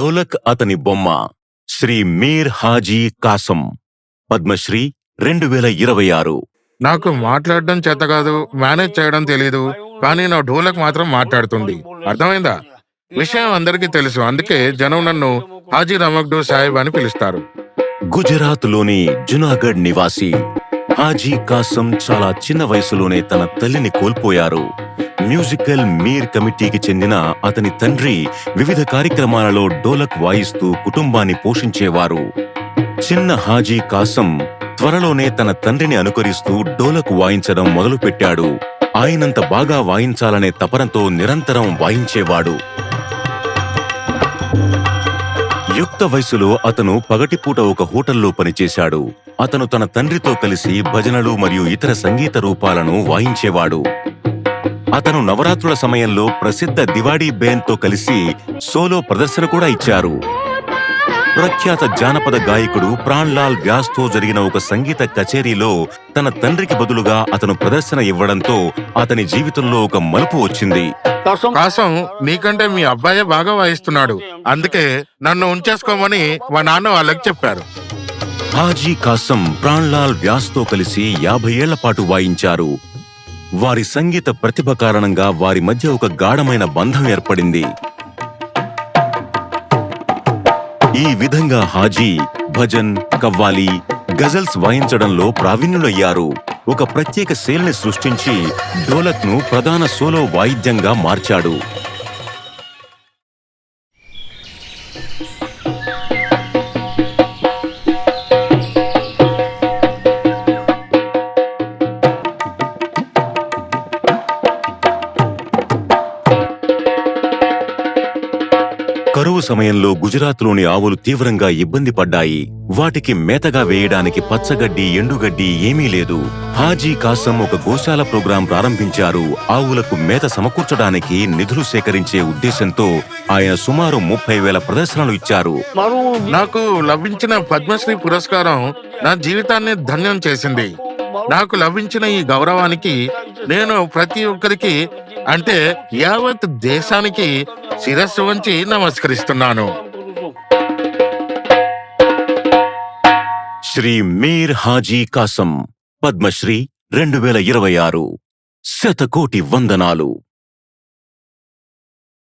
ఢోలక్ అతని బొమ్మ. శ్రీ మీర్ హాజీ కాసం, పద్మశ్రీ 2026. నాకు మాట్లాడడం చేత కాదు, మేనేజ్ చేయడం తెలీదు, కానీ నా ఢోలక్ మాత్రం మాట్లాడుతుంది. అర్థమైందా? విషయం అందరికీ తెలుసు, అందుకే జనం నన్ను హాజీ రమక్డో సాహిబ్ అని పిలుస్తారు. గుజరాత్లోని జునాగఢ్ నివాసి హాజీ కాసం చాలా చిన్న వయసులోనే తన తల్లిని కోల్పోయారు. మ్యూజికల్ మీర్ కమిటీకి చెందిన అతని తండ్రి వివిధ కార్యక్రమాలలో డోలక్ వాయిస్తూ కుటుంబాన్ని పోషించేవారు. చిన్న హాజీ కాసం త్వరలోనే తన తండ్రిని అనుకరిస్తూ డోలక్ వాయించడం మొదలుపెట్టాడు. ఆయనంత బాగా వాయించాలనే తపనతో నిరంతరం వాయించేవాడు. యుక్త వయసులో అతను పగటిపూట ఒక హోటల్లో పనిచేశాడు. అతను తన తండ్రితో కలిసి భజనలు మరియు ఇతర సంగీత రూపాలను వాయించేవాడు. అతను నవరాత్రుల సమయంలో ప్రసిద్ధ దివాడీ బేన్తో కలిసి సోలో ప్రదర్శన కూడా ఇచ్చారు. ప్రఖ్యాత జానపద గాయకుడు ప్రాణ్లాల్ వ్యాస్తో జరిగిన ఒక సంగీత కచేరీలో తన తండ్రికి బదులుగా అతను ప్రదర్శన ఇవ్వడంతో అతని జీవితంలో ఒక మలుపు వచ్చింది. కాసం, నీకంటే మీ అబ్బాయే బాగా వాయిస్తున్నాడు, అందుకే నన్ను ఉంచేసుకోమని మా నాన్న వాళ్ళకి చెప్పారు. హాజీ కాసం ప్రాణ్లాల్ వ్యాస్తో కలిసి 50 ఏళ్ల పాటు వాయించారు. వారి సంగీత ప్రతిభ కారణంగా వారి మధ్య ఒక గాఢమైన బంధం ఏర్పడింది. ఈ విధంగా హాజీ భజన్, కవ్వాలి, గజల్స్ వాయించడంలో ప్రావీణ్యులయ్యారు. ఒక ప్రత్యేక శైలిని సృష్టించి డోలక్ను ప్రధాన సోలో వాయిద్యంగా మార్చాడు. కరువు సమయంలో గుజరాత్లోని ఆవులు తీవ్రంగా ఇబ్బంది పడ్డాయి. వాటికి మేతగా వేయడానికి పచ్చగడ్డి, ఎండుగడ్డి ఏమీ లేదు. హాజీ కాసం ఒక గోశాల ప్రోగ్రాం ప్రారంభించారు. ఆవులకు మేత సమకూర్చడానికి నిధులు సేకరించే ఉద్దేశంతో ఆయన సుమారు 30,000 ప్రదర్శనలు ఇచ్చారు. నాకు లభించిన పద్మశ్రీ పురస్కారం నా జీవితాన్ని ధన్యం చేసింది. నాకు లభించిన ఈ గౌరవానికి నేను ప్రతి ఒక్కరికి, అంటే యావత్ దేశానికి శిరస్సు వంచి నమస్కరిస్తున్నాను. శ్రీ మీర్ హాజీ కాసం, పద్మశ్రీ 2026. శతకోటి వందనాలు.